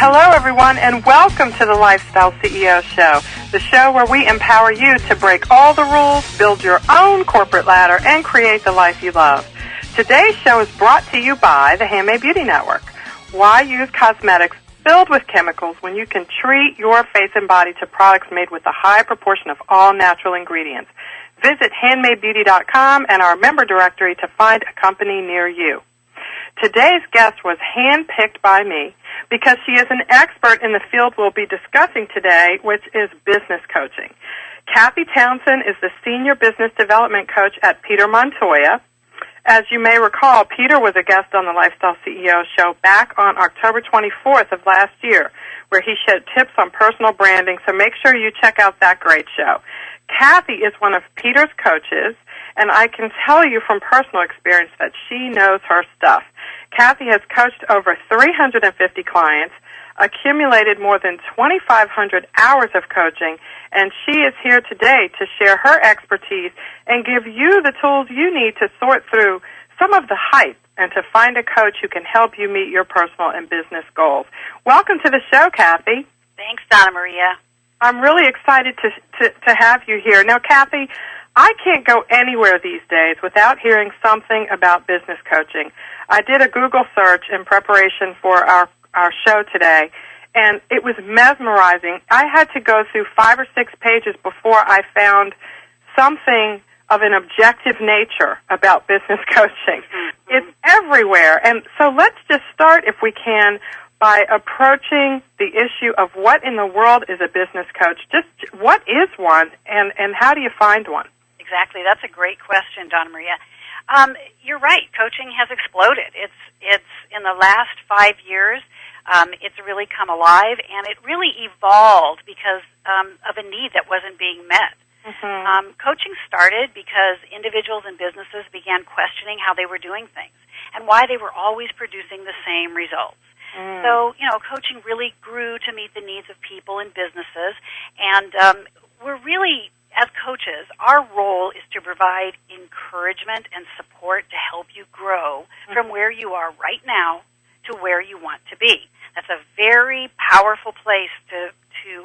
Hello, everyone, and welcome to the Lifestyle CEO Show, the show where we empower you to break all the rules, build your own corporate ladder, and create the life you love. Today's show is brought to you by the Handmade Beauty Network. Why use cosmetics filled with chemicals when you can treat your face and body to products made with a high proportion of all natural ingredients? Visit handmadebeauty.com and our member directory to find a company near you. Today's guest was handpicked by me because she is an expert in the field we'll be discussing today, which is business coaching. Cathy Townsend is the Senior Business Development Coach at Peter Montoya. As you may recall, Peter was a guest on the Lifestyle CEO Show back on October 24th of last year, where he shared tips on personal branding, so make sure you check out that great show. Cathy is one of Peter's coaches, and I can tell you from personal experience that she knows her stuff. Cathy has coached over 350 clients, accumulated more than 2,500 hours of coaching, and she is here today to share her expertise and give you the tools you need to sort through some of the hype and to find a coach who can help you meet your personal and business goals. Welcome to the show, Cathy. Thanks, Donna Maria. I'm really excited to have you here. Now, Cathy, I can't go anywhere these days without hearing something about business coaching. I did a Google search in preparation for our show today, and it was mesmerizing. I had to go through 5 or 6 pages before I found something of an objective nature about business coaching. Mm-hmm. It's everywhere. And so let's just start, if we can, by approaching the issue of what in the world is a business coach. Just what is one, and how do you find one? Exactly. That's a great question, Donna Maria. You're right. Coaching has exploded. It's in the last 5 years. It's really come alive, and it really evolved because of a need that wasn't being met. Mm-hmm. Coaching started because individuals and businesses began questioning how they were doing things and why they were always producing the same results. Mm. So, coaching really grew to meet the needs of people and businesses, and we're really, as coaches, our role is to provide encouragement and support to help you grow from where you are right now to where you want to be. That's a very powerful place to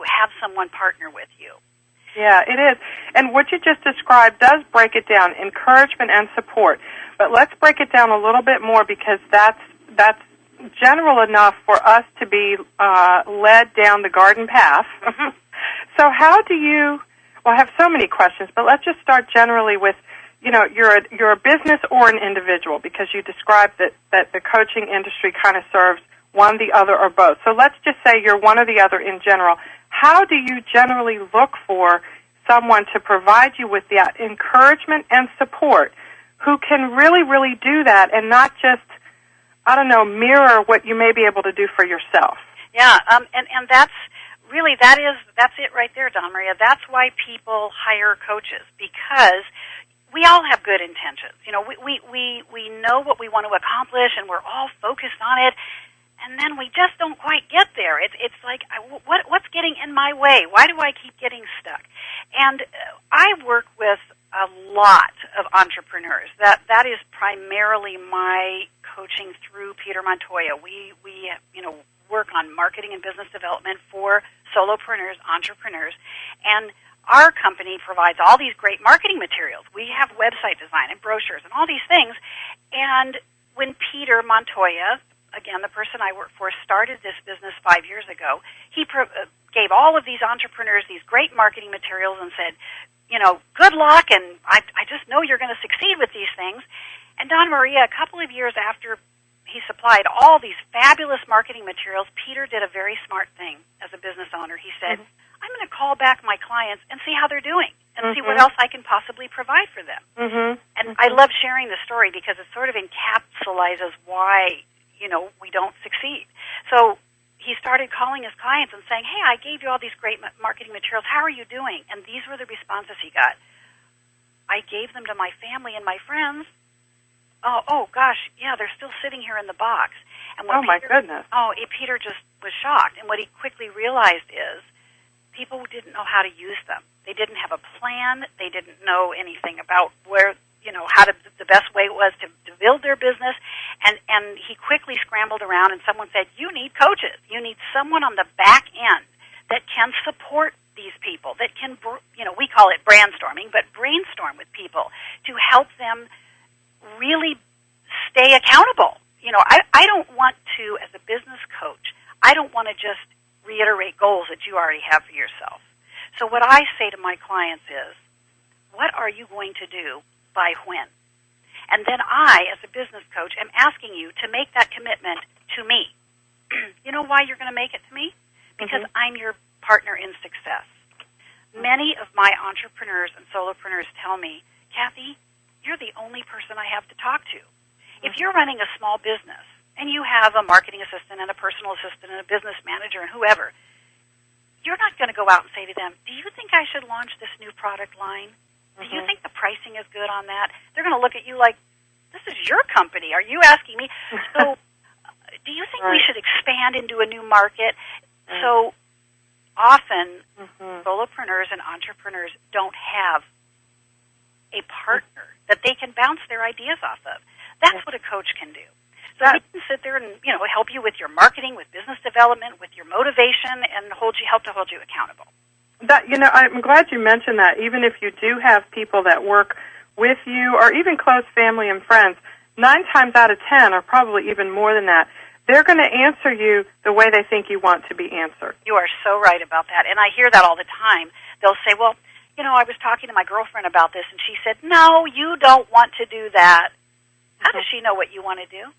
have someone partner with you. Yeah, it is. And what you just described does break it down, encouragement and support. But let's break it down a little bit more, because that's general enough for us to be led down the garden path. So how do you... Well, I have so many questions, but let's just start generally with, you're a business or an individual, because you described that the coaching industry kind of serves one, the other, or both. So let's just say you're one or the other in general. How do you generally look for someone to provide you with that encouragement and support who can really, really do that and not just, mirror what you may be able to do for yourself? Yeah, and that's really, that's it right there, Donna Maria. That's why people hire coaches, because we all have good intentions. We know what we want to accomplish, and we're all focused on it, and then we just don't quite get there. It's like, what's getting in my way? Why do I keep getting stuck? And I work with a lot of entrepreneurs. That is primarily my coaching through Peter Montoya. We work on marketing and business development for solopreneurs, entrepreneurs, and our company provides all these great marketing materials. We have website design and brochures and all these things. And when Peter Montoya, again, the person I work for, started this business 5 years ago, he gave all of these entrepreneurs these great marketing materials and said, good luck, and I just know you're going to succeed with these things. And Donna Maria, a couple of years after he supplied all these fabulous marketing materials, Peter did a very smart thing as a business owner. He said, I'm going to call back my clients and see how they're doing and see what else I can possibly provide for them. And I love sharing the story because it sort of encapsulates why, we don't succeed. So he started calling his clients and saying, hey, I gave you all these great marketing materials. How are you doing? And these were the responses he got. I gave them to my family and my friends. Oh gosh, yeah, they're still sitting here in the box. And my goodness. Peter just was shocked. And what he quickly realized is people didn't know how to use them. They didn't have a plan. They didn't know anything about where, how the best way was to build their business. And and he quickly scrambled around, and someone said, you need coaches. You need someone on the back end that can support these people, that can, we call it brandstorming, but brainstorm with people to help them really stay accountable. I don't want to, as a business coach, I don't want to just reiterate goals that you already have for yourself. So what I say to my clients is, what are you going to do by when? And then I, as a business coach, am asking you to make that commitment to me. You know why you're going to make it to me? Because I'm your partner in success. Many of my entrepreneurs and solopreneurs tell me, Cathy, you're the only person I have to talk to. If you're running a small business and you have a marketing assistant and a personal assistant and a business manager and whoever, you're not going to go out and say to them, do you think I should launch this new product line? Do you think the pricing is good on that? They're going to look at you like, this is your company. Are you asking me? So do you think we should expand into a new market? So often solopreneurs and entrepreneurs don't have a partner that they can bounce their ideas off of. That's what a coach can do. So he can sit there and, help you with your marketing, with business development, with your motivation, and help to hold you accountable. I'm glad you mentioned that. Even if you do have people that work with you, or even close family and friends, 9 times out of 10, or probably even more than that, they're going to answer you the way they think you want to be answered. You are so right about that, and I hear that all the time. They'll say, well, I was talking to my girlfriend about this, and she said, no, you don't want to do that. How does she know what you want to do?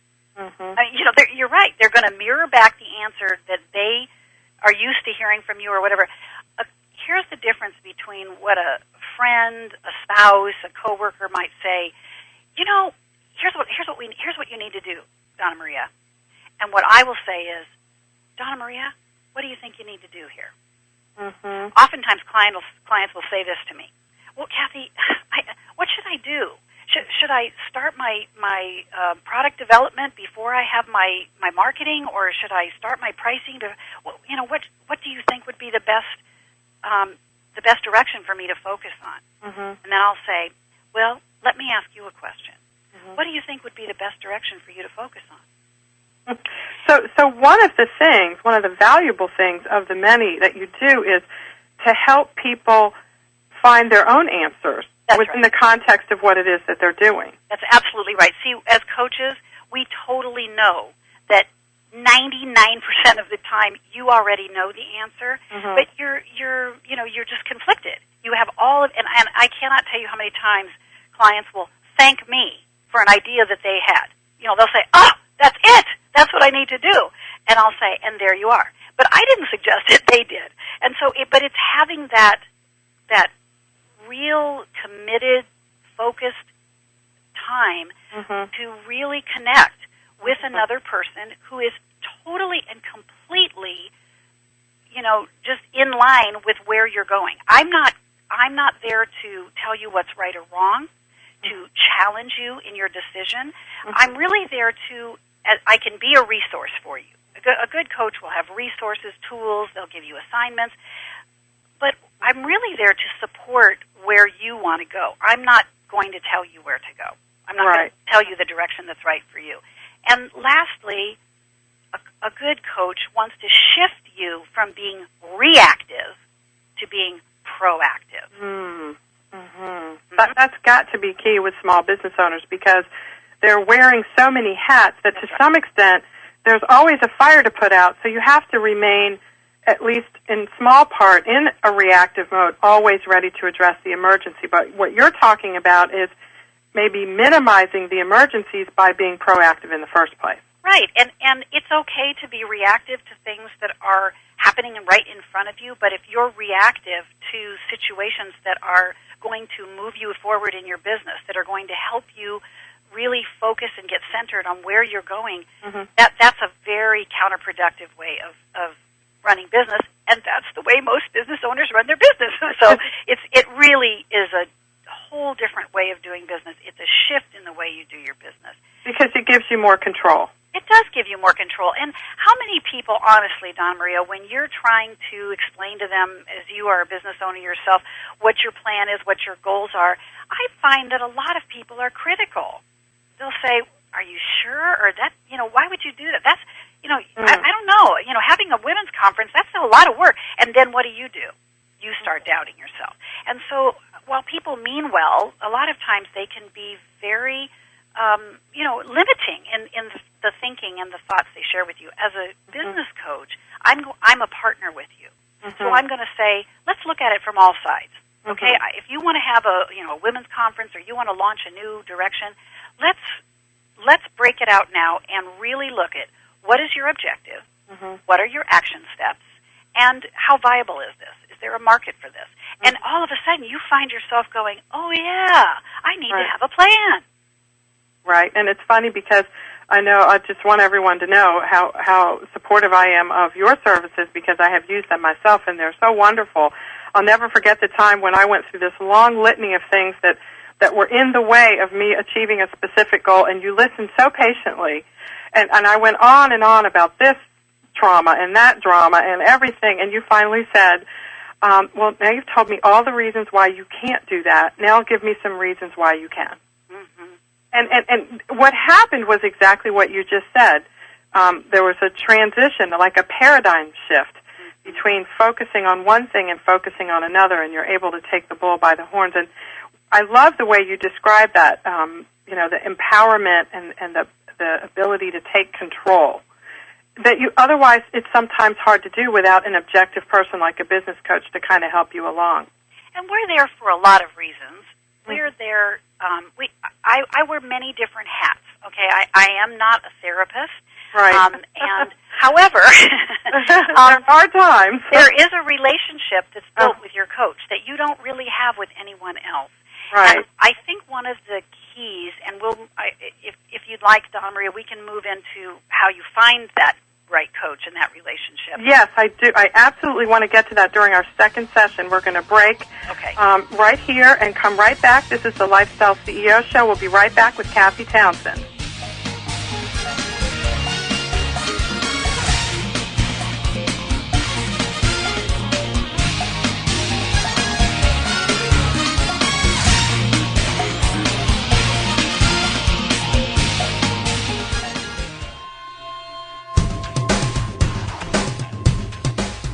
You're right. They're going to mirror back the answer that they are used to hearing from you or whatever. Here's the difference between what a friend, a spouse, a coworker might say. Here's what you need to do, Donna Maria. And what I will say is, Donna Maria, what do you think you need to do here? Oftentimes clients will say this to me. Well, Cathy, what should I do? Should I start my product development before I have my marketing, or should I start my pricing? What do you think would be the best direction for me to focus on? And then I'll say, well, let me ask you a question. What do you think would be the best direction for you to focus on? So one of the valuable things of the many that you do is to help people find their own answers within the context of what it is that they're doing. That's absolutely right. See, as coaches, we totally know that 99% of the time you already know the answer, but you're just conflicted. You have all of, and I cannot tell you how many times clients will thank me for an idea that they had. They'll say, oh, that's it. That's what I need to do. And I'll say, and there you are. But I didn't suggest it. They did. And so, but it's having that real committed, focused time to really connect with another person who is totally and completely, just in line with where you're going. I'm not there to tell you what's right or wrong, to challenge you in your decision. I'm really there I can be a resource for you. A good coach will have resources, tools, they'll give you assignments, but I'm really there to support where you want to go. I'm not going to tell you where to go. I'm not going to tell you the direction that's right for you. And lastly, a good coach wants to shift you from being reactive to being proactive. That's got to be key with small business owners, because they're wearing so many hats that to some extent there's always a fire to put out, so you have to remain, at least in small part, in a reactive mode, always ready to address the emergency. But what you're talking about is maybe minimizing the emergencies by being proactive in the first place. Right, and it's okay to be reactive to things that are happening right in front of you, but if you're reactive to situations that are going to move you forward in your business, that are going to help you really focus and get centered on where you're going, that's a very counterproductive way of running business, and that's the way most business owners run their business. So it really is a whole different way of doing business. It's a shift in the way you do your business. Because it gives you more control. It does give you more control. And how many people, honestly, Donna Maria, when you're trying to explain to them, as you are a business owner yourself, what your plan is, what your goals are, I find that a lot of people are critical. They'll say, are you sure? Or that, why would you do that? That's, I don't know. Having a women's conference, that's a lot of work. And then what do? You start doubting yourself. And so while people mean well, a lot of times they can be very, limiting in the thinking and the thoughts they share with you. As a business coach, I'm a partner with you. So I'm going to say, let's look at it from all sides. Okay, if you want to have a women's conference, or you want to launch a new direction, let's break it out now and really look at what is your objective, what are your action steps, and how viable is this? Is there a market for this? And all of a sudden, you find yourself going, oh yeah, I need to have a plan. Right, and it's funny because I just want everyone to know how supportive I am of your services, because I have used them myself, and they're so wonderful. I'll never forget the time when I went through this long litany of things that were in the way of me achieving a specific goal, and you listened so patiently. And I went on and on about this trauma and that drama and everything, and you finally said, well, now you've told me all the reasons why you can't do that. Now give me some reasons why you can. And what happened was exactly what you just said. There was a transition, like a paradigm shift, between focusing on one thing and focusing on another, and you're able to take the bull by the horns. And I love the way you describe that, the empowerment and the ability to take control. That otherwise it's sometimes hard to do without an objective person like a business coach to kind of help you along. And we're there for a lot of reasons. We're there. I wear many different hats. Okay, I am not a therapist. Right. And however, there are times there is a relationship that's built with your coach that you don't really have with anyone else. Right. And I think one of the keys, and if you'd like, Donna Maria, we can move into how you find that right coach in that relationship. Yes, I do. I absolutely want to get to that during our second session. We're going to break right here and come right back. This is the Lifestyle CEO Show. We'll be right back with Cathy Townsend.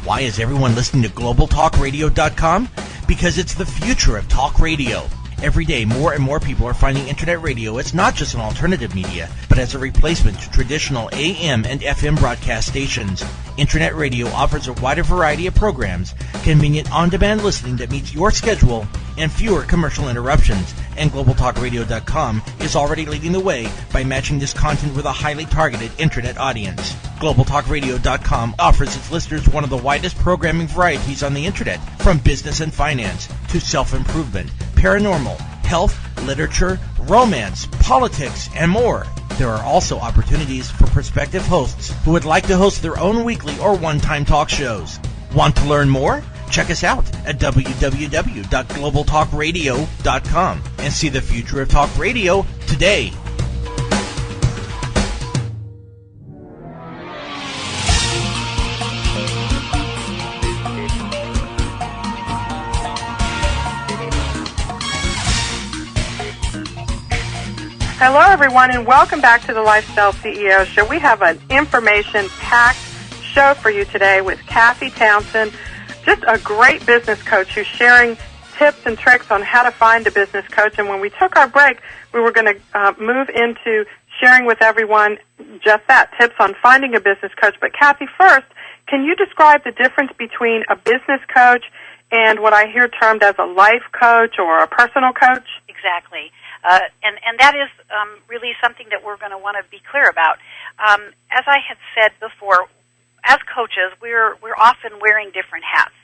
Why is everyone listening to GlobalTalkRadio.com? Because it's the future of talk radio. Every day, more and more people are finding Internet radio as not just an alternative media, but as a replacement to traditional AM and FM broadcast stations. Internet radio offers a wider variety of programs, convenient on-demand listening that meets your schedule, and fewer commercial interruptions. And GlobalTalkRadio.com is already leading the way by matching this content with a highly targeted Internet audience. GlobalTalkRadio.com offers its listeners one of the widest programming varieties on the Internet, from business and finance to self-improvement, paranormal, health, literature, romance, politics, and more. There are also opportunities for prospective hosts who would like to host their own weekly or one-time talk shows. Want to learn more? Check us out at www.globaltalkradio.com and see the future of talk radio today. Hello, everyone, and welcome back to the Lifestyle CEO Show. We have an information-packed show for you today with Cathy Townsend, just a great business coach who's sharing tips and tricks on how to find a business coach. And when we took our break, we were going to move into sharing with everyone just that, tips on finding a business coach. But Cathy, first, can you describe the difference between a business coach and what I hear termed as a life coach or a personal coach? Exactly. And that is really something that we're going to want to be clear about. As I had said before, as coaches, we're often wearing different hats.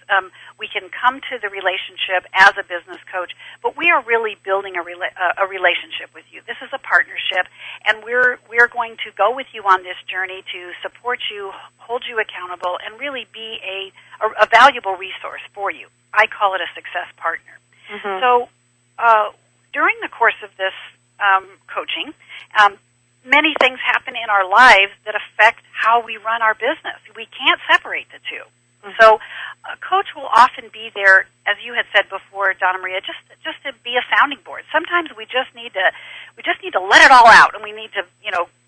We can come to the relationship as a business coach, but we are really building a relationship with you. This is a partnership, and we're going to go with you on this journey to support you, hold you accountable, and really be a valuable resource for you. I call it a success partner. Mm-hmm. So during the course of this coaching, many things happen in our lives that affect how we run our business. We can't separate the two. So a coach will often be there, as you had said before, Donna Maria, just to be a sounding board. Sometimes we just need to let it all out, and we need to,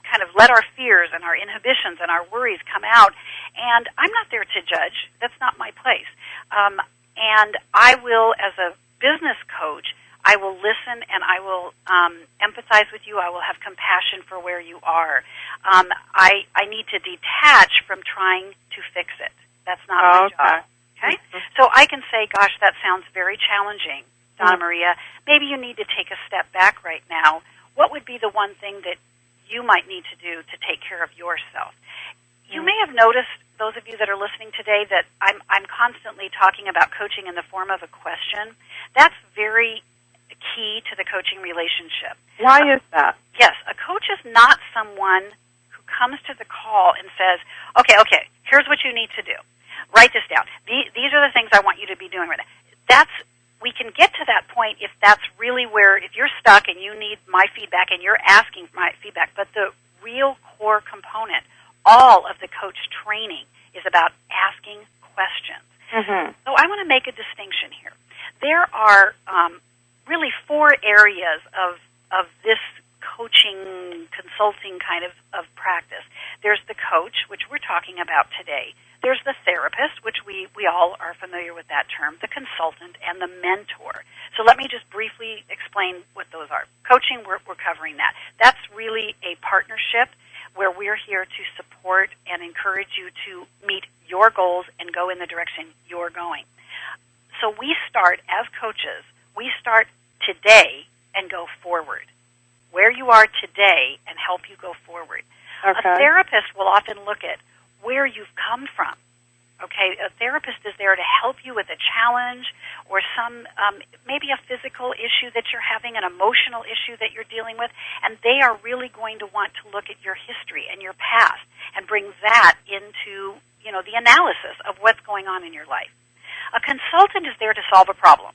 kind of let our fears and our inhibitions and our worries come out. And I'm not there to judge. That's not my place. And I will, as a business coach, I will listen and I will empathize with you. I will have compassion for where you are. I need to detach from trying to fix it. That's not my job. Okay? Mm-hmm. So I can say, gosh, that sounds very challenging, Donna Maria. Maybe you need to take a step back right now. What would be the one thing that you might need to do to take care of yourself? You may have noticed, those of you that are listening today, that I'm constantly talking about coaching in the form of a question. That's very key to the coaching relationship. Why is that? Yes, a coach is not someone who comes to the call and says, okay, here's what you need to do. Write this down. These are the things I want you to be doing right now. We can get to that point if that's really where, if you're stuck and you need my feedback and you're asking for my feedback, but the real core component, all of the coach training, is about asking questions. Mm-hmm. So I want to make a distinction here. There are really 4 areas of this coaching, consulting kind of practice. There's the coach, which we're talking about today. There's the therapist, which we all are familiar with that term, the consultant, and the mentor. So let me just briefly explain what those are. Coaching, we're covering that. That's really a partnership where we're here to support and encourage you to meet your goals and go in the direction you're going. So we start, as coaches, we start today and go forward. Where you are today and help you go forward. Okay. A therapist will often look at where you've come from. Okay, a therapist is there to help you with a challenge or some, maybe a physical issue that you're having, an emotional issue that you're dealing with, and they are really going to want to look at your history and your past and bring that into, the analysis of what's going on in your life. A consultant is there to solve a problem.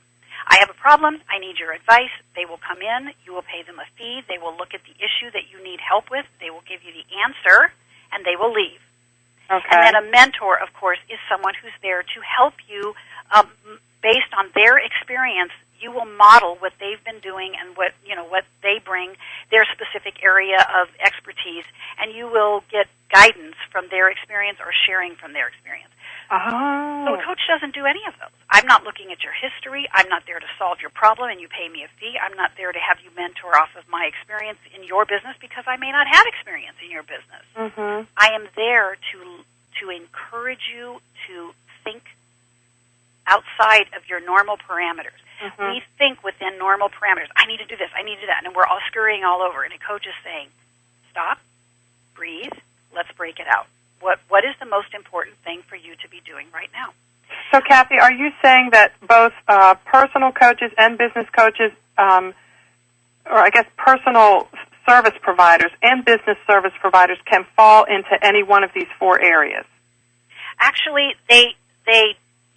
I have a problem, I need your advice. They will come in, you will pay them a fee, they will look at the issue that you need help with, they will give you the answer, and they will leave. Okay. And then a mentor, of course, is someone who's there to help you based on their experience. You will model what they've been doing and what they bring, their specific area of expertise, and you will get guidance from their experience or sharing from their experience. Oh. So a coach doesn't do any of those. I'm not looking at your history. I'm not there to solve your problem and you pay me a fee. I'm not there to have you mentor off of my experience in your business because I may not have experience in your business. Mm-hmm. I am there to encourage you to think outside of your normal parameters. Mm-hmm. We think within normal parameters. I need to do this, I need to do that, and we're all scurrying all over. And a coach is saying, stop, breathe, let's break it out. What is the most important thing for you to be doing right now? So, Cathy, are you saying that both personal coaches and business coaches, or I guess personal service providers and business service providers can fall into any one of these 4 areas? Actually, they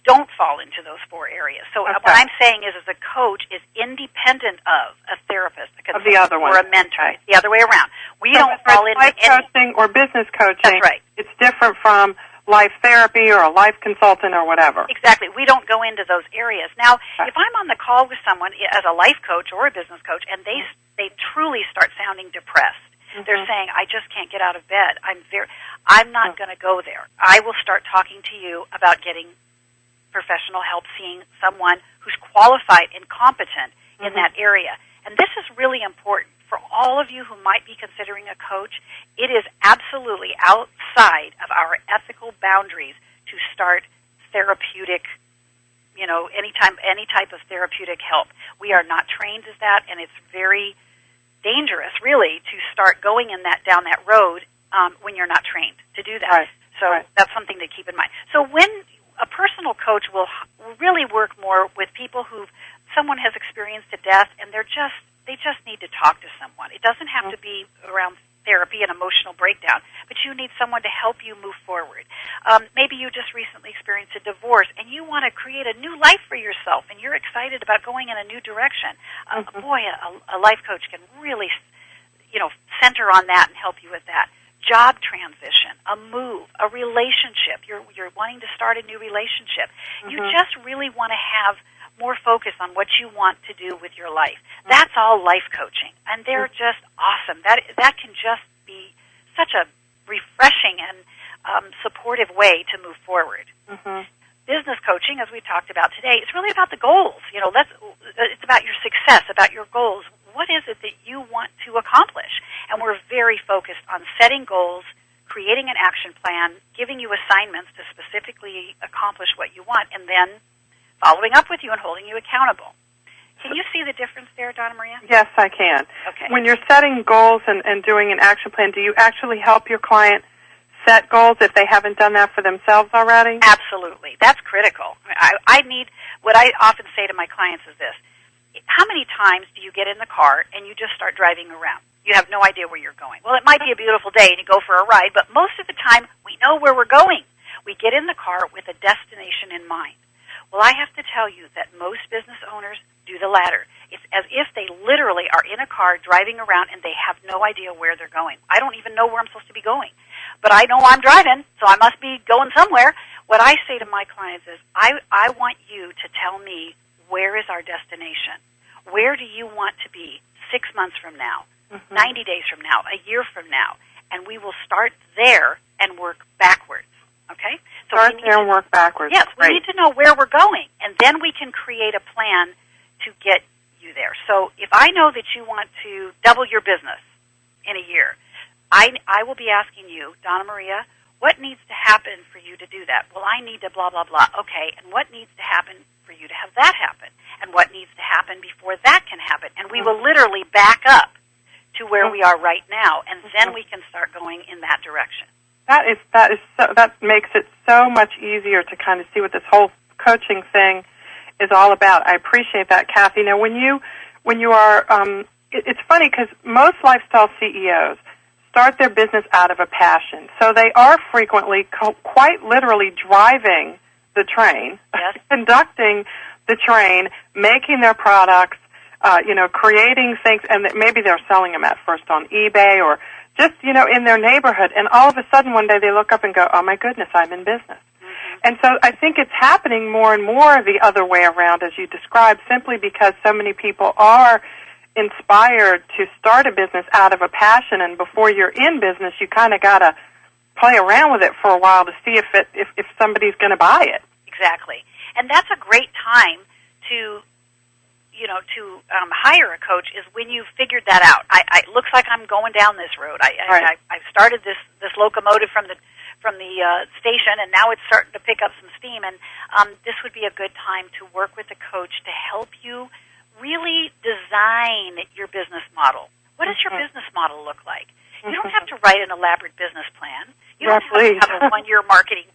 don't fall into those 4 areas. So what I'm saying is a coach is independent of a therapist, a consultant, or a mentor. It's the other way around. We don't fall into life coaching or business coaching. That's right. It's different from life therapy or a life consultant or whatever. Exactly. We don't go into those areas. Now, if I'm on the call with someone as a life coach or a business coach and they truly start sounding depressed, they're saying, I just can't get out of bed. I'm not going to go there. I will start talking to you about getting professional help, seeing someone who's qualified and competent in that area. And this is really important for all of you who might be considering a coach. It is absolutely outside of our ethical boundaries to start therapeutic, any type of therapeutic help. We are not trained as that, and it's very dangerous, really, to start going down that road when you're not trained to do that. Right. So that's something to keep in mind. So when a personal coach will really work more with people someone has experienced a death and they just need to talk to someone. It doesn't have to be around therapy and emotional breakdown, but you need someone to help you move forward. Maybe you just recently experienced a divorce and you want to create a new life for yourself and you're excited about going in a new direction. A life coach can really, center on that and help you with that. job transition, a move, a relationship. You're wanting to start a new relationship. You just really want to have more focus on what you want to do with your life. That's all life coaching, and they're just awesome. That can just be such a refreshing and supportive way to move forward. Business coaching, as we talked about today, it's really about the goals. It's about your success, about your goals. What is it that you want to accomplish? And we're very focused on setting goals, creating an action plan, giving you assignments to specifically accomplish what you want, and then following up with you and holding you accountable. Can you see the difference there, Donna Maria? Yes, I can. Okay. When you're setting goals and doing an action plan, do you actually help your client set goals if they haven't done that for themselves already? Absolutely. That's critical. What I often say to my clients is this: how many times do you get in the car and you just start driving around? You have no idea where you're going. Well, it might be a beautiful day and you go for a ride, but most of the time we know where we're going. We get in the car with a destination in mind. Well, I have to tell you that most business owners do the latter. It's as if they literally are in a car driving around and they have no idea where they're going. I don't even know where I'm supposed to be going, but I know I'm driving, so I must be going somewhere. What I say to my clients is, I want you to tell me, where is our destination? Where do you want to be 6 months from now, 90 days from now, a year from now? And we will start there and work backwards. Okay? So start there and work backwards. Yes, we need to know where we're going, and then we can create a plan to get you there. So if I know that you want to double your business in a year, I will be asking you, Donna Maria, what needs to happen for you to do that? Well, I need to blah, blah, blah. Okay, and what needs to happen for you to have that happen? And what needs to happen before that can happen? And we will literally back up to where we are right now, and then we can start going in that direction. That makes it so much easier to kind of see what this whole coaching thing is all about. I appreciate that, Cathy. Now, when you are, it's funny because most lifestyle CEOs start their business out of a passion, so they are frequently quite literally driving the train, yes. conducting the train, making their products, creating things, and maybe they're selling them at first on eBay or just, in their neighborhood, and all of a sudden one day they look up and go, oh my goodness, I'm in business. And so I think it's happening more and more the other way around, as you described, simply because so many people are inspired to start a business out of a passion, and before you're in business, you kind of got to play around with it for a while to see if somebody's going to buy it. Exactly. And that's a great time to hire a coach, is when you've figured that out. It looks like I'm going down this road. I've started this locomotive from the station, and now it's starting to pick up some steam. And this would be a good time to work with a coach to help you really design your business model. What does your business model look like? You don't have to write an elaborate business plan. You don't have to have a one-year marketing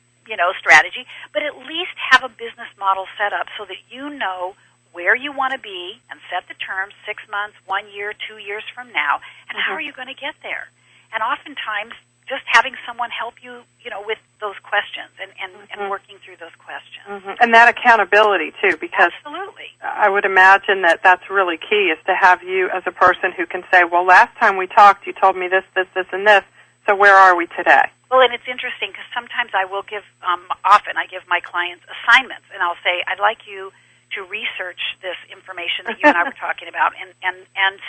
strategy, but at least have a business model set up so that you know where you want to be and set the terms 6 months, 1 year, 2 years from now, and how are you going to get there? And oftentimes, just having someone help you, with those questions and working through those questions. And that accountability, too, because absolutely. I would imagine that that's really key, is to have you as a person who can say, well, last time we talked, you told me this, this, this, and this, so where are we today? Well, and it's interesting because sometimes I will often I give my clients assignments, and I'll say, I'd like you to research this information that you and I were talking about and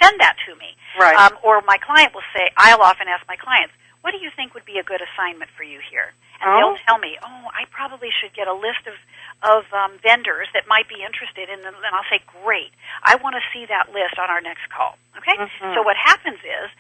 send that to me. Right. Or my client will say, I'll often ask my clients, what do you think would be a good assignment for you here? And they'll tell me, I probably should get a list of vendors that might be interested in them. And I'll say, great, I want to see that list on our next call. Okay? So what happens is,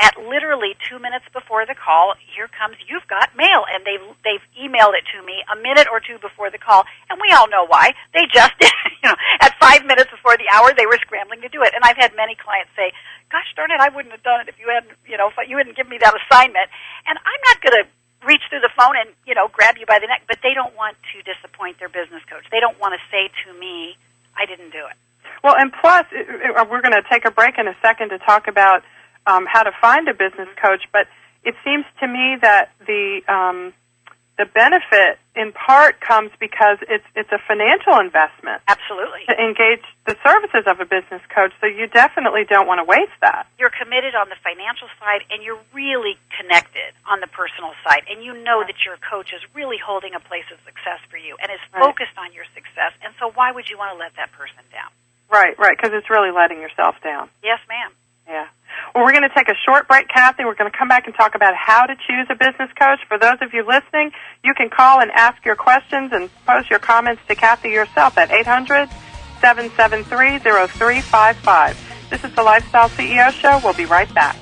at literally 2 minutes before the call, here comes, you've got mail, and they've emailed it to me a minute or two before the call, and we all know why. They just did, at 5 minutes before the hour, they were scrambling to do it. And I've had many clients say, gosh darn it, I wouldn't have done it if you hadn't, if you hadn't given me that assignment. And I'm not going to reach through the phone and, grab you by the neck, but they don't want to disappoint their business coach. They don't want to say to me, I didn't do it. Well, and plus, we're going to take a break in a second to talk about how to find a business coach, but it seems to me that the the benefit in part comes because it's a financial investment. Absolutely. To engage the services of a business coach, so you definitely don't want to waste that. You're committed on the financial side, and you're really connected on the personal side, and you know that your coach is really holding a place of success for you and is focused on your success, and so why would you want to let that person down? Right, because it's really letting yourself down. Yes, ma'am. Yeah. Well, we're going to take a short break, Cathy. We're going to come back and talk about how to choose a business coach. For those of you listening, you can call and ask your questions and post your comments to Cathy yourself at 800-773-0355. This is the Lifestyle CEO Show. We'll be right back.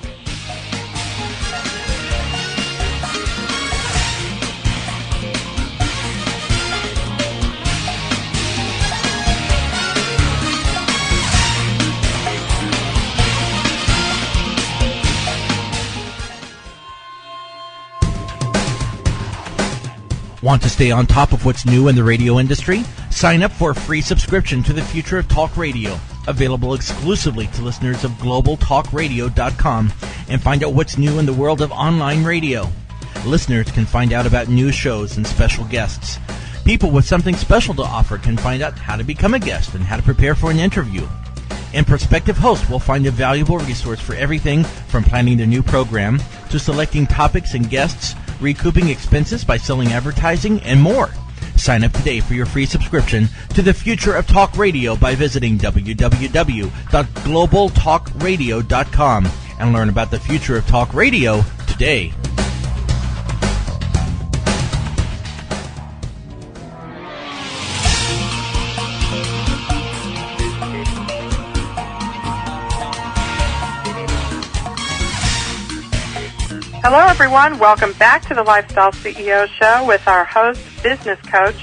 Want to stay on top of what's new in the radio industry? Sign up for a free subscription to the Future of Talk Radio, available exclusively to listeners of globaltalkradio.com, and find out what's new in the world of online radio. Listeners can find out about new shows and special guests. People with something special to offer can find out how to become a guest and how to prepare for an interview. And prospective hosts will find a valuable resource for everything from planning their new program to selecting topics and guests, recouping expenses by selling advertising, and more. Sign up today for your free subscription to the Future of Talk Radio by visiting www.globaltalkradio.com and learn about the future of talk radio today. Hello, everyone. Welcome back to the Lifestyle CEO Show with our host, business coach.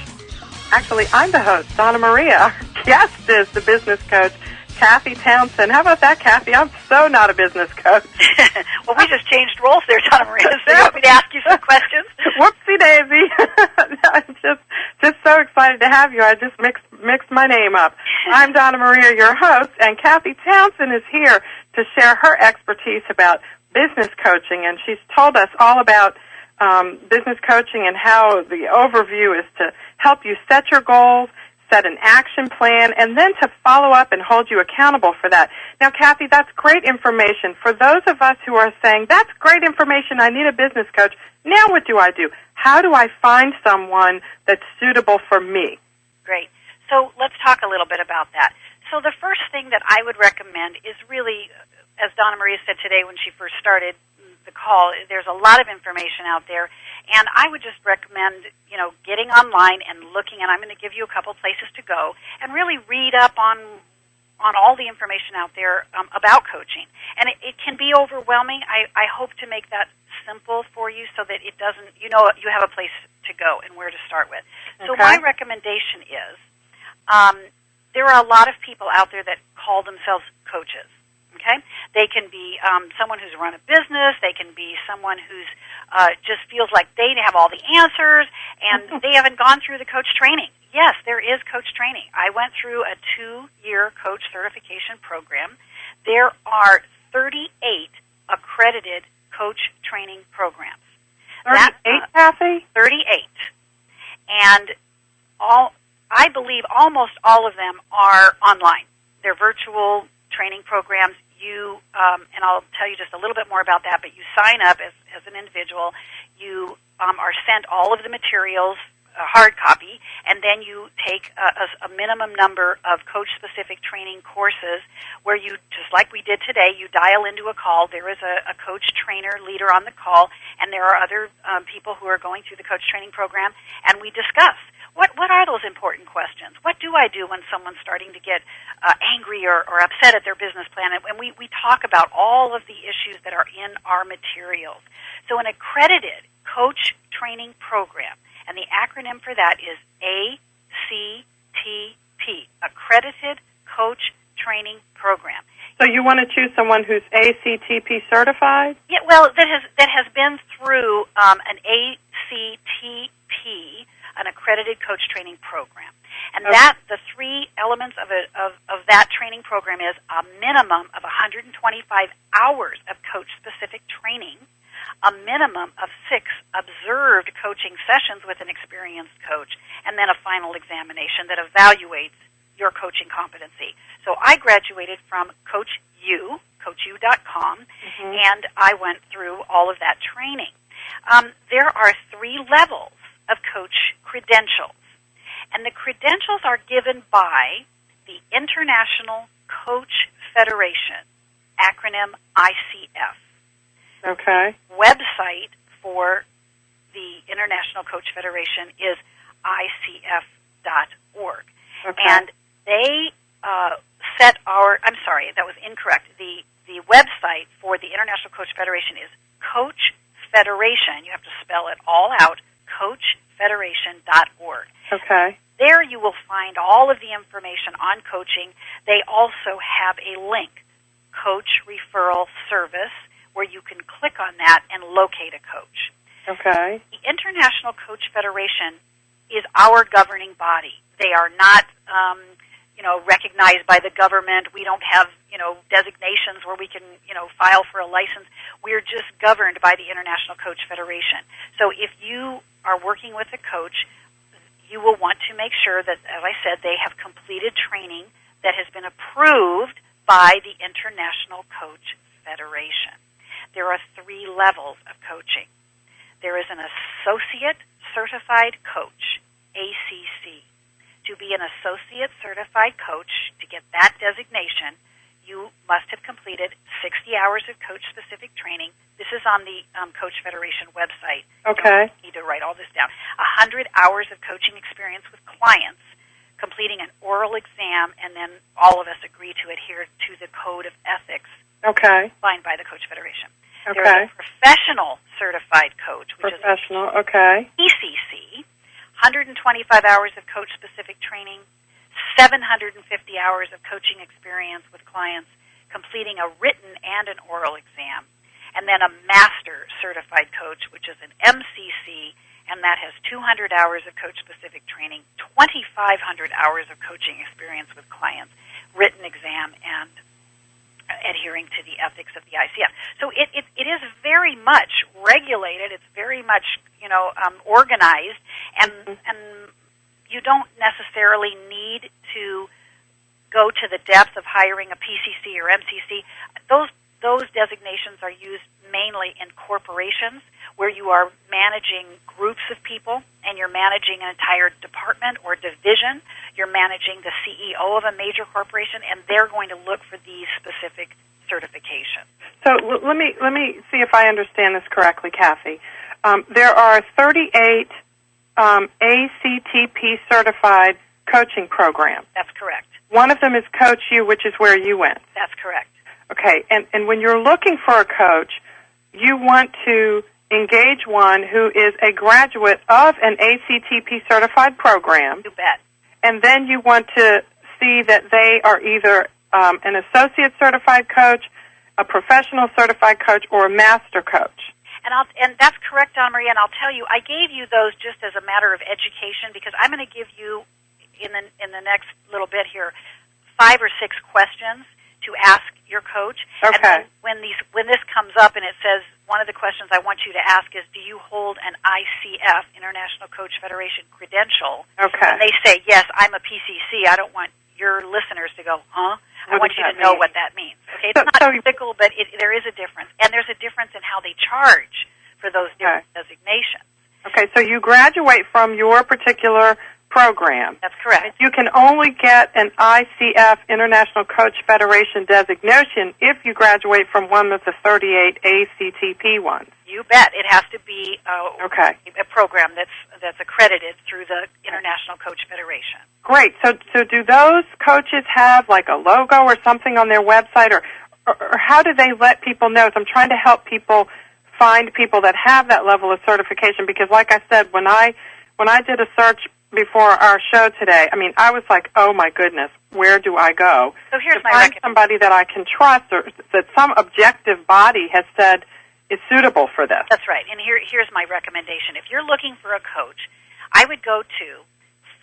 Actually, I'm the host, Donna Maria. Our guest is the business coach, Cathy Townsend. How about that, Cathy? I'm so not a business coach. Well, we just changed roles there, Donna Maria. So you want me to ask you some questions? Whoopsie daisy. I'm just so excited to have you. I just mixed my name up. I'm Donna Maria, your host, and Cathy Townsend is here to share her expertise about business coaching, and she's told us all about business coaching and how the overview is to help you set your goals, set an action plan, and then to follow up and hold you accountable for that. Now, Cathy, that's great information. For those of us who are saying, that's great information, I need a business coach, now what do I do? How do I find someone that's suitable for me? Great. So let's talk a little bit about that. So the first thing that I would recommend is really, as Donna Maria said today when she first started the call, there's a lot of information out there, and I would just recommend, getting online and looking, and I'm going to give you a couple places to go, and really read up on all the information out there about coaching. And it can be overwhelming. I hope to make that simple for you so that it doesn't, you have a place to go and where to start with. Okay. So my recommendation is, there are a lot of people out there that call themselves coaches. Okay, they can be someone who's run a business. They can be someone who's just feels like they have all the answers, and they haven't gone through the coach training. Yes, there is coach training. I went through a 2-year coach certification program. There are 38 accredited coach training programs. 38, Cathy? 38, and I believe almost all of them are online. They're virtual training programs. And I'll tell you just a little bit more about that, but you sign up as an individual. You are sent all of the materials, hard copy, and then you take a minimum number of coach-specific training courses where you, just like we did today, you dial into a call. There is a coach trainer leader on the call, and there are other people who are going through the coach training program, and we discuss. What are those important questions? What do I do when someone's starting to get angry or upset at their business plan? And we talk about all of the issues that are in our materials. So an accredited coach training program, and the acronym for that is ACTP, Accredited Coach Training Program. So you want to choose someone who's ACTP certified? Yeah, well, that has been through an ACTP, an accredited coach training program. And that, the 3 elements of that training program is a minimum of 125 hours of coach-specific training, a minimum of 6 observed coaching sessions with an experienced coach, and then a final examination that evaluates your coaching competency. So I graduated from CoachU, CoachU.com, and I went through all of that training. There are 3 levels of coach credentials, and the credentials are given by the International Coach Federation, acronym ICF. Okay. Website for the International Coach Federation is ICF.org. Okay. And they set our, I'm sorry, that was incorrect. The website for the International Coach Federation is Coach Federation. You have to spell it all out, coachfederation.org. Okay. There you will find all of the information on coaching. They also have a link, Coach Referral Service, where you can click on that and locate a coach. Okay. The International Coach Federation is our governing body. They are not, recognized by the government. We don't have, designations where we can, file for a license. We're just governed by the International Coach Federation. So if you are working with a coach, you will want to make sure that, as I said, they have completed training that has been approved by the International Coach Federation. There are 3 levels of coaching. There is an Associate Certified Coach, ACC. To be an Associate Certified Coach, to get that designation, you must have completed 60 hours of coach-specific training. This is on the Coach Federation website. Okay. You need to write all this down. 100 hours of coaching experience with clients, completing an oral exam, and then all of us agree to adhere to the Code of Ethics signed by the Coach Federation. Okay. There is a Professional Certified Coach, which is PCC, 125 hours of coach-specific training, 750 hours of coaching experience with clients, completing a written and an oral exam, and then a Master Certified Coach, which is an MCC, and that has 200 hours of coach-specific training, 2,500 hours of coaching experience with clients, written exam, and adhering to the ethics of the ICF. So it is very much regulated. It's very much organized, and you don't necessarily need to go to the depth of hiring a PCC or MCC. Those designations are used mainly in corporations where you are managing groups of people and you're managing an entire department or division. You're managing the CEO of a major corporation, and they're going to look for these specific certifications. So let me see if I understand this correctly, Cathy. There are 38 ACTP certified coaching programs. That's correct. One of them is Coach U, which is where you went. That's correct. Okay, and when you're looking for a coach, you want to engage one who is a graduate of an ACTP certified program. You bet. And then you want to see that they are either an associate certified coach, a professional certified coach, or a master coach. And that's correct, Donna Marie, and I'll tell you, I gave you those just as a matter of education because I'm going to give you, in the next little bit here, 5 or 6 questions to ask your coach. Okay. And then when this comes up and it says, one of the questions I want you to ask is, do you hold an ICF, International Coach Federation credential? Okay. And they say, yes, I'm a PCC. I don't want your listeners to go, huh? I want you to know what that means. Okay, it's not typical, but there is a difference. And there's a difference in how they charge for those different designations. Okay, so you graduate from your particular program. That's correct. You can only get an ICF, International Coach Federation designation if you graduate from one of the 38 ACTP ones. You bet. It has to be a program that's accredited through the International Coach Federation. Great. So do those coaches have like a logo or something on their website, or how do they let people know? So I'm trying to help people find people that have that level of certification, because like I said, when I did a search before our show today, I mean, I was like, oh my goodness, where do I go? So here's to find somebody that I can trust, or that some objective body has said is suitable for this. That's right. And here's my recommendation. If you're looking for a coach, I would go to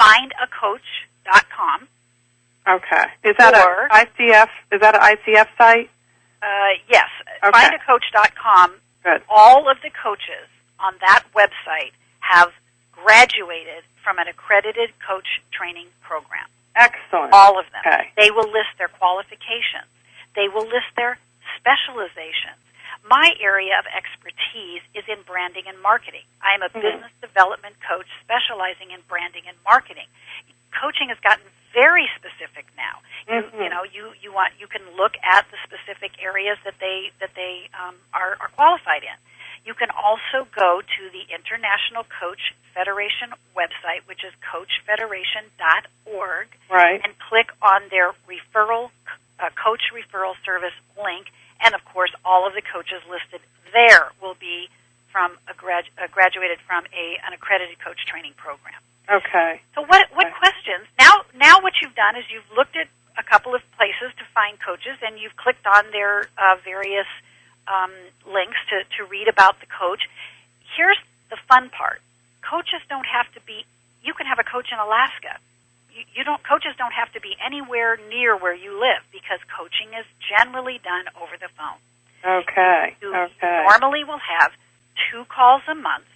findacoach.com. Okay. Is that an ICF site? Yes. Okay. Findacoach.com Good. All of the coaches on that website have graduated from an accredited coach training program. Excellent. All of them. Okay. They will list their qualifications. They will list their specializations. My area of expertise is in branding and marketing. I am a business development coach specializing in branding and marketing. Coaching has gotten very specific now. You can look at the specific areas that they are qualified in. You can also go to the International Coach Federation website, which is coachfederation.org, right, and click on their coach referral service link. And, of course, all of the coaches listed there will be from graduated from an accredited coach training program. Okay. So what questions? Now what you've done is you've looked at a couple of places to find coaches, and you've clicked on their various links to read about the coach. Here's the fun part. Coaches don't have to be, you can have a coach in Alaska. Coaches don't have to be anywhere near where you live, because coaching is generally done over the phone. Okay. You normally will have 2 calls a month,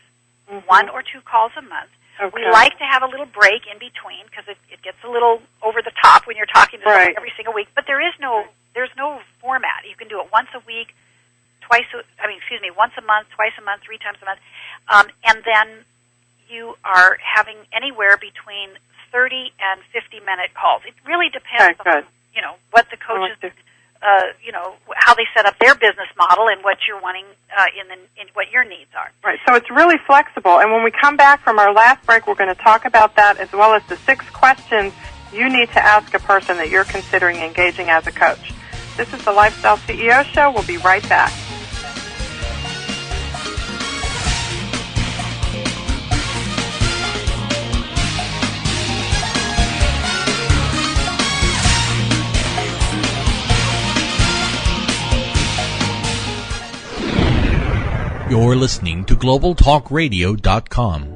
1 or 2 calls a month. Okay. We like to have a little break in between, because it gets a little over the top when you're talking to someone every single week. But there's no format. You can do it once a week, once a month, twice a month, 3 times a month, and then you are having anywhere between 30 and 50-minute calls. It really depends on what the coaches, how they set up their business model and what you're wanting in what your needs are. Right. So it's really flexible. And when we come back from our last break, we're going to talk about that, as well as the 6 questions you need to ask a person that you're considering engaging as a coach. This is the Lifestyle CEO Show. We'll be right back. You're listening to GlobalTalkRadio.com.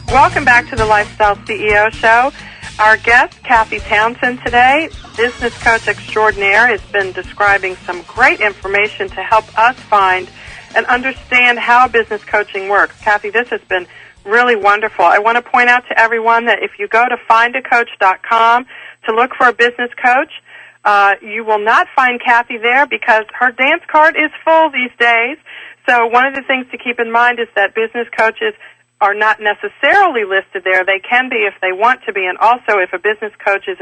Welcome back to the Lifestyle CEO Show. Our guest, Cathy Townsend, today, business coach extraordinaire, has been describing some great information to help us find and understand how business coaching works. Cathy, this has been really wonderful. I want to point out to everyone that if you go to findacoach.com to look for a business coach, you will not find Cathy there, because her dance card is full these days. So one of the things to keep in mind is that business coaches are not necessarily listed there. They can be if they want to be, and also if a business coach is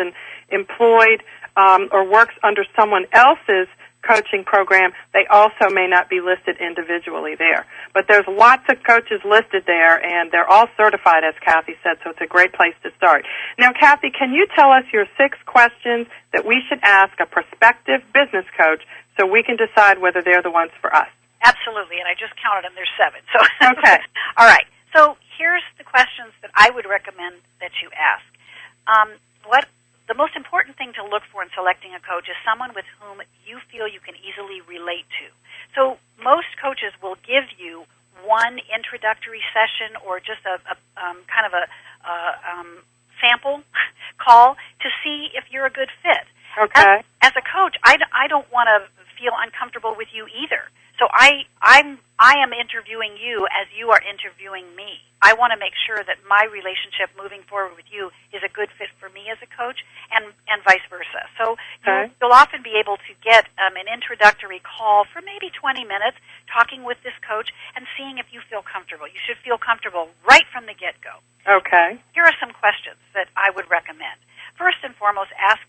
employed or works under someone else's coaching program, they also may not be listed individually there. But there's lots of coaches listed there, and they're all certified, as Cathy said, so it's a great place to start. Now, Cathy, can you tell us your 6 questions that we should ask a prospective business coach so we can decide whether they're the ones for us? Absolutely, and I just counted them. There's 7. So okay. All right. So here's the questions that I would recommend that you ask. The most important thing to look for in selecting a coach is someone with whom you feel you can easily relate to. So most coaches will give you one introductory session or just a kind of a sample call to see if you're a good fit. Okay. As a coach, I don't want to feel uncomfortable with you either. So I am interviewing you as you are interviewing me. I want to make sure that my relationship moving forward with you is a good fit for me as a coach, and vice versa. So you'll often be able to get an introductory call for maybe 20 minutes talking with this coach and seeing if you feel comfortable. You should feel comfortable right from the get-go. Okay. Here are some questions that I would recommend. First and foremost, ask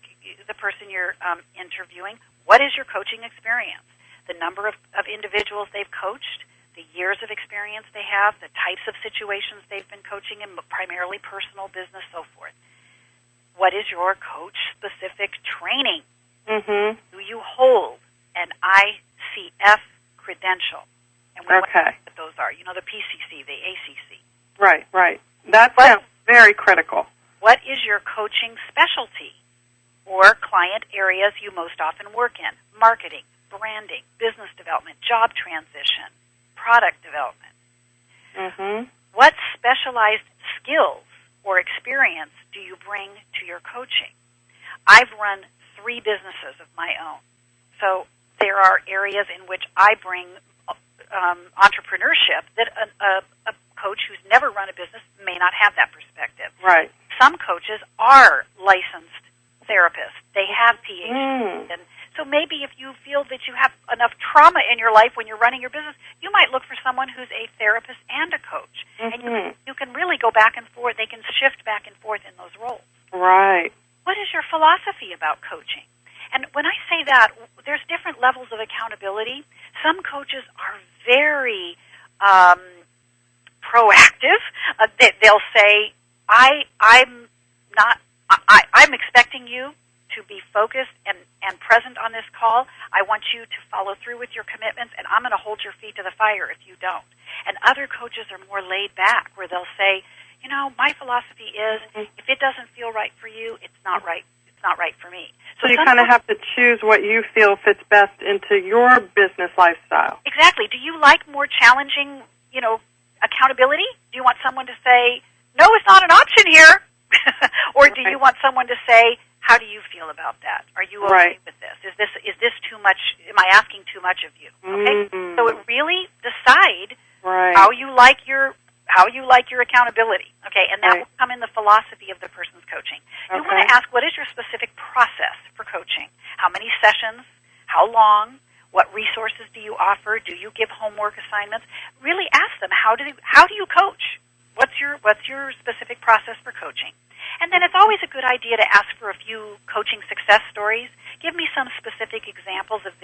the person you're interviewing, what is your coaching experience? The number of individuals they've coached, the years of experience they have, the types of situations they've been coaching in, primarily personal, business, so forth. What is your coach-specific training? Mm-hmm. Do you hold an ICF credential? And we want to know what those are. You know, the PCC, the ACC. Right. That sounds very critical. What is your coaching specialty or client areas you most often work in? Marketing, branding, business development, job transition, product development. Mm-hmm. What specialized skills or experience do you bring to your coaching? I've run 3 businesses of my own. So there are areas in which I bring entrepreneurship that a coach who's never run a business may not have that perspective. Right. Some coaches are licensed therapists. They have PhDs. And so maybe if you feel that you have enough trauma in your life when you're running your business, you might look for someone who's a therapist and a coach. And you can really go back and forth. They can shift back and forth in those roles. Right. What is your philosophy about coaching? And when I say that, there's different levels of accountability. Some coaches are very proactive. They'll say, I'm expecting you to be focused and present on this call. I want you to follow through with your commitments, and I'm going to hold your feet to the fire if you don't. And other coaches are more laid back, where they'll say, you know, my philosophy is if it doesn't feel right for you, it's not right. It's not right for me. So you kind of have to choose what you feel fits best into your business lifestyle. Exactly. Do you like more challenging, accountability? Do you want someone to say, no, it's not an option here? Or do you want someone to say, how do you feel about that? Are you okay with this? Is this too much? Am I asking too much of you? Okay. So it really decide how you like your accountability. Okay, and that will come in the philosophy of the person's coaching. You want to ask, what is your specific process for coaching? How many sessions? How long? What resources do you offer? Do you give homework assignments? Really ask them, how do you coach? What's your specific process for coaching? And then it's always a good idea to ask for a few coaching success stories. Give me some specific examples of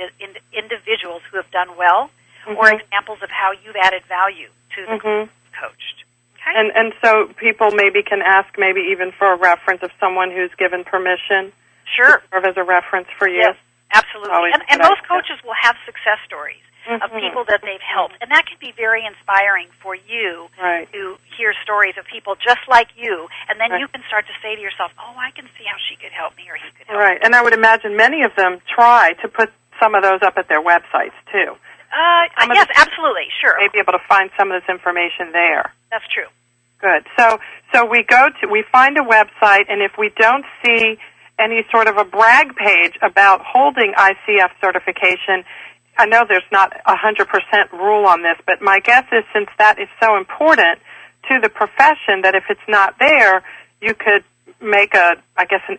individuals who have done well, or examples of how you've added value to the coached. Okay? And so people maybe can ask maybe even for a reference of someone who's given permission to serve as a reference for you. Yes, absolutely. And most coaches will have success stories of people that they've helped. And that can be very inspiring for you to hear stories of people just like you. And then you can start to say to yourself, oh, I can see how she could help me or he could help me. And I would imagine many of them try to put some of those up at their websites, too. Yes, absolutely, sure. May be able to find some of this information there. That's true. Good. So we find a website, and if we don't see any sort of a brag page about holding ICF certification, I know there's not 100% rule on this, but my guess is since that is so important to the profession that if it's not there, you could make an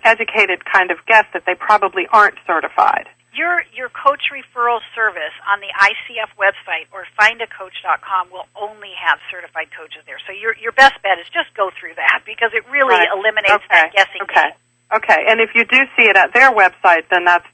educated kind of guess that they probably aren't certified. Your coach referral service on the ICF website or findacoach.com will only have certified coaches there. So your best bet is just go through that because it really eliminates that guessing game. Okay, and if you do see it at their website, then that's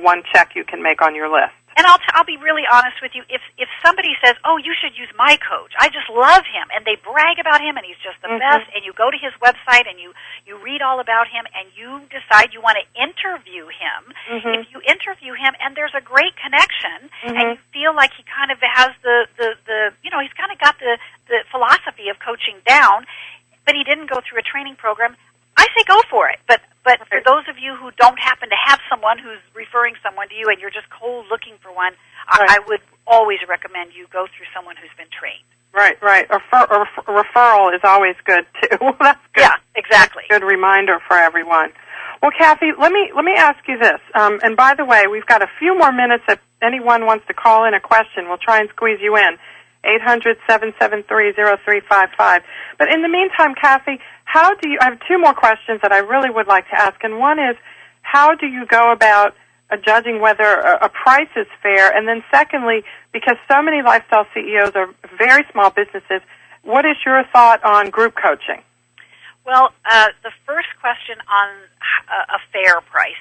one check you can make on your list. And I'll be really honest with you. If somebody says, "Oh, you should use my coach. I just love him," and they brag about him, and he's just the best, and you go to his website and you read all about him, and you decide you want to interview him. If you interview him, and there's a great connection, and you feel like he kind of has the he's kind of got the philosophy of coaching down, but he didn't go through a training program, I say go for it. But for those of you who don't happen to have someone who's referring someone to you and you're just cold looking for one, I would always recommend you go through someone who's been trained. Right. A referral is always good, too. That's good. Yeah, exactly. That's a good reminder for everyone. Well, Cathy, let me ask you this. And by the way, we've got a few more minutes. If anyone wants to call in a question, we'll try and squeeze you in. 800-773-0355. But in the meantime, Cathy, I have two more questions that I really would like to ask. And one is, how do you go about judging whether a price is fair? And then secondly, because so many lifestyle CEOs are very small businesses, what is your thought on group coaching? Well, the first question on a fair price.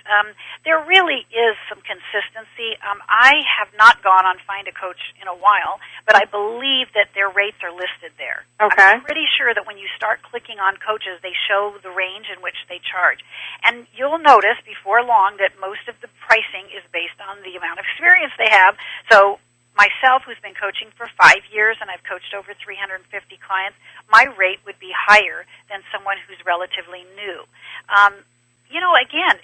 There really is some consistency. I have not gone on Find a Coach in a while, but I believe that their rates are listed there. Okay. I'm pretty sure that when you start clicking on coaches, they show the range in which they charge. And you'll notice before long that most of the pricing is based on the amount of experience they have. So myself, who's been coaching for 5 years, and I've coached over 350 clients, my rate would be higher than someone who's relatively new. Again,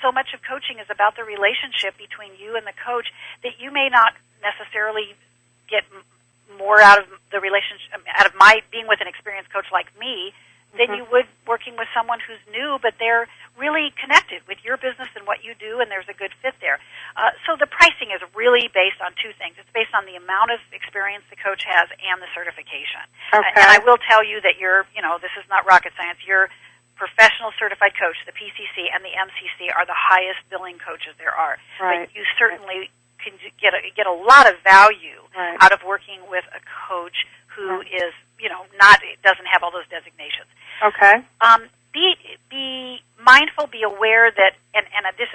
so much of coaching is about the relationship between you and the coach that you may not necessarily get more out of the relationship, out of my being with an experienced coach like me, than you would working with someone who's new, but they're really connected with your business and what you do, and there's a good fit there. So the pricing is really based on two things. It's based on the amount of experience the coach has and the certification. Okay. And I will tell you that this is not rocket science. Your professional certified coach, the PCC and the MCC, are the highest billing coaches there are. Right. But you certainly can get a lot of value out of working with a coach who is, doesn't have all those designations. Okay. Be mindful, be aware that, and this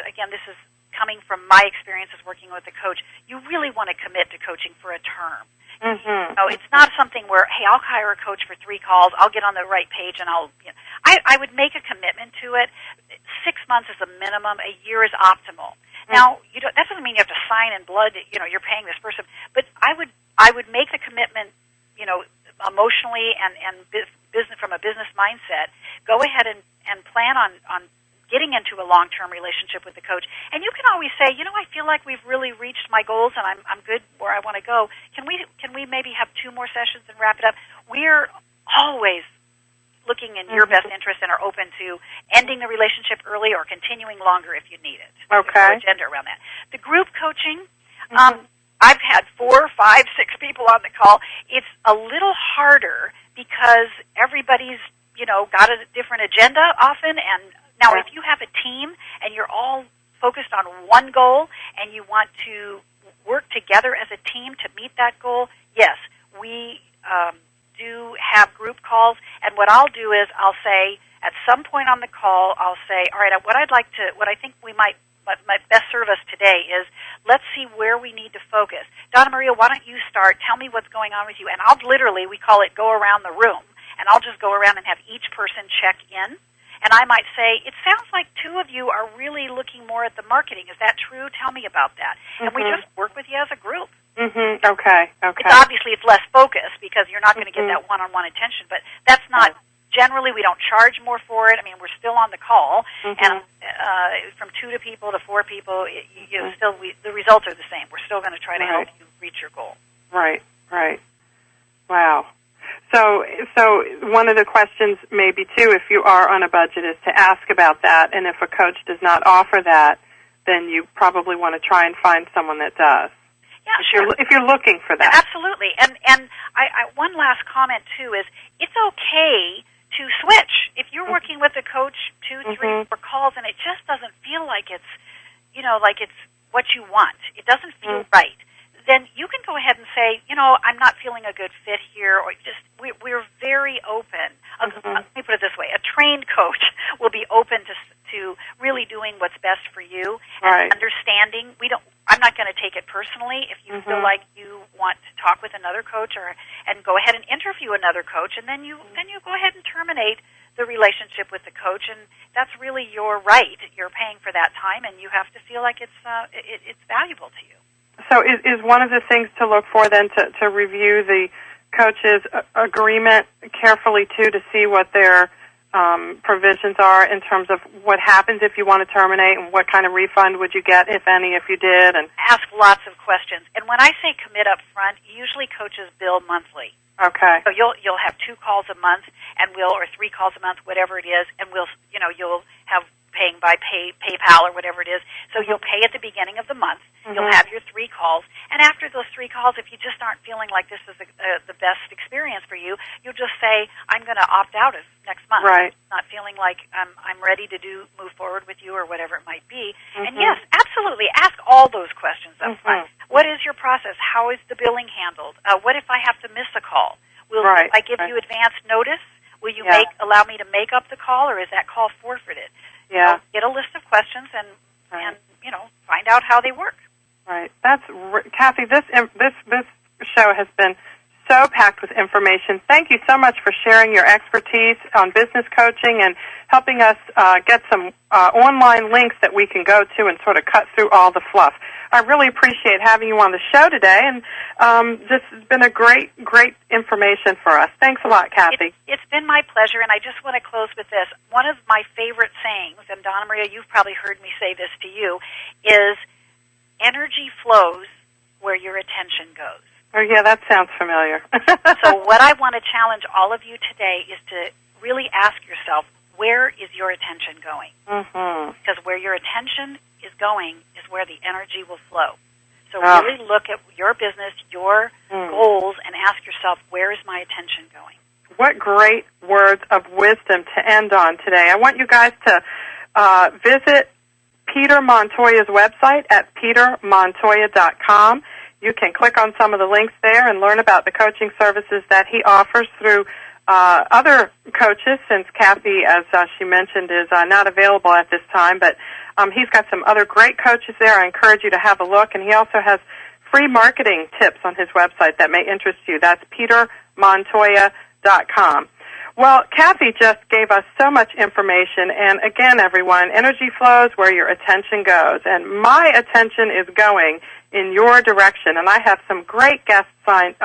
is coming from my experiences working with a coach, you really want to commit to coaching for a term. Mm-hmm. So it's not something where, hey, I'll hire a coach for 3 calls, I'll get on the right page, and I would make a commitment to it. 6 months is a minimum. A year is optimal. Now, that doesn't mean you have to sign in blood, you're paying this person, but I would make the commitment, emotionally and business from a business mindset. Go ahead and plan on getting into a long-term relationship with the coach. And you can always say, I feel like we've really reached my goals and I'm good where I want to go. Can we maybe have 2 more sessions and wrap it up? We're always looking in your best interest and are open to ending the relationship early or continuing longer if you need it. Okay. There's no agenda around that. The group coaching, I've had 4, 5, 6 people on the call. It's a little harder because everybody's, got a different agenda often. And now if you have a team and you're all focused on one goal and you want to work together as a team to meet that goal, yes, we do have group calls. And what I'll do is I'll say at some point on the call, I'll say, all right, what I think we might best serve us today is let's see where we need to focus. Donna Maria, why don't you start? Tell me what's going on with you. And I'll literally, we call it go around the room, and I'll just go around and have each person check in. And I might say, it sounds like 2 of you are really looking more at the marketing. Is that true? Tell me about that. And we just work with you as a group. Mm-hmm. Okay. It's less focused because you're not going to get that one-on-one attention, but that's not... Generally, we don't charge more for it. I mean, we're still on the call, and from 2 to people to 4 people, the results are the same. We're still going to try to help you reach your goal. Right. Wow. So one of the questions maybe, too, if you are on a budget, is to ask about that, and if a coach does not offer that, then you probably want to try and find someone that does. Yeah, If you're looking for that. Absolutely. And I one last comment, too, is it's okay to switch. If you're working with a coach 2, 3, 4 calls and it just doesn't feel like it's, like it's what you want, it doesn't feel right, then you can go ahead and say, I'm not feeling a good fit here, or we're very open. Let me put it this way. A trained coach will be open to really doing what's best for you and understanding. I'm not going to take it personally. If you feel like you want to talk with another coach and go ahead and interview another coach, and then you go ahead and terminate the relationship with the coach, and that's really your right. You're paying for that time, and you have to feel like it's valuable to you. So is one of the things to look for then to review the coach's agreement carefully too, to see what their provisions are in terms of what happens if you want to terminate, and what kind of refund would you get, if any, if you did? And ask lots of questions. And when I say commit up front, usually coaches bill monthly. Okay. So you'll have 2 calls a month, or 3 calls a month, whatever it is, and you'll have paying by PayPal or whatever it is. So you'll pay at the beginning of the month. You'll have your 3 calls, and after those 3 calls, if you just aren't feeling like this is the best experience for you, you'll just say, I'm going to opt out of next month. Right. Not feeling like I'm ready to move forward with you or whatever it might be. And yes, absolutely, ask all those questions up front. What is your process? How is the billing handled? What if I have to miss a call? Will I give you advance notice? Will you allow me to make up the call, or is that call forfeited? Yeah. Get a list of questions and find out how they work. Right. That's Cathy. This show has been so packed with information. Thank you so much for sharing your expertise on business coaching and helping us get some online links that we can go to and sort of cut through all the fluff. I really appreciate having you on the show today, and this has been a great information for us. Thanks a lot, Cathy. It's been my pleasure, and I just want to close with this. One of my favorite sayings, and Donna Maria, you've probably heard me say this to you, is energy flows where your attention goes. Oh, yeah, that sounds familiar. So what I want to challenge all of you today is to really ask yourself, where is your attention going? Mm-hmm. Because where your attention is going is where the energy will flow. So really look at your business, your goals, and ask yourself, where is my attention going? What great words of wisdom to end on today. I want you guys to visit Peter Montoya's website at petermontoya.com. You can click on some of the links there and learn about the coaching services that he offers through other coaches, since Cathy, as she mentioned, is not available at this time. But he's got some other great coaches there. I encourage you to have a look. And he also has free marketing tips on his website that may interest you. That's petermontoya.com. Well, Cathy just gave us so much information, and again, everyone, energy flows where your attention goes, and my attention is going in your direction, and I have some great guests signed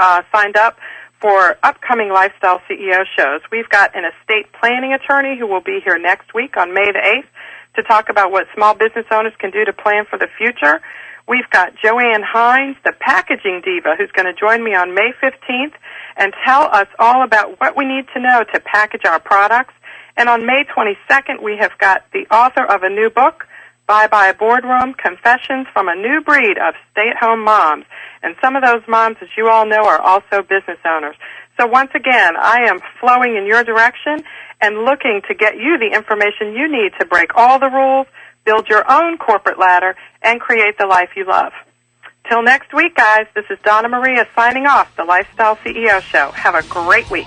up for upcoming Lifestyle CEO shows. We've got an estate planning attorney who will be here next week on May the 8th to talk about what small business owners can do to plan for the future. We've got Joanne Hines, the packaging diva, who's going to join me on May 15th and tell us all about what we need to know to package our products. And on May 22nd, we have got the author of a new book, Bye Bye Boardroom, Confessions from a New Breed of Stay-at-Home Moms. And some of those moms, as you all know, are also business owners. So once again, I am flowing in your direction and looking to get you the information you need to break all the rules, build your own corporate ladder, and create the life you love. Till next week, guys, this is Donna Maria signing off, the Lifestyle CEO Show. Have a great week.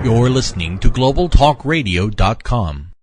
You're listening to GlobalTalkRadio.com.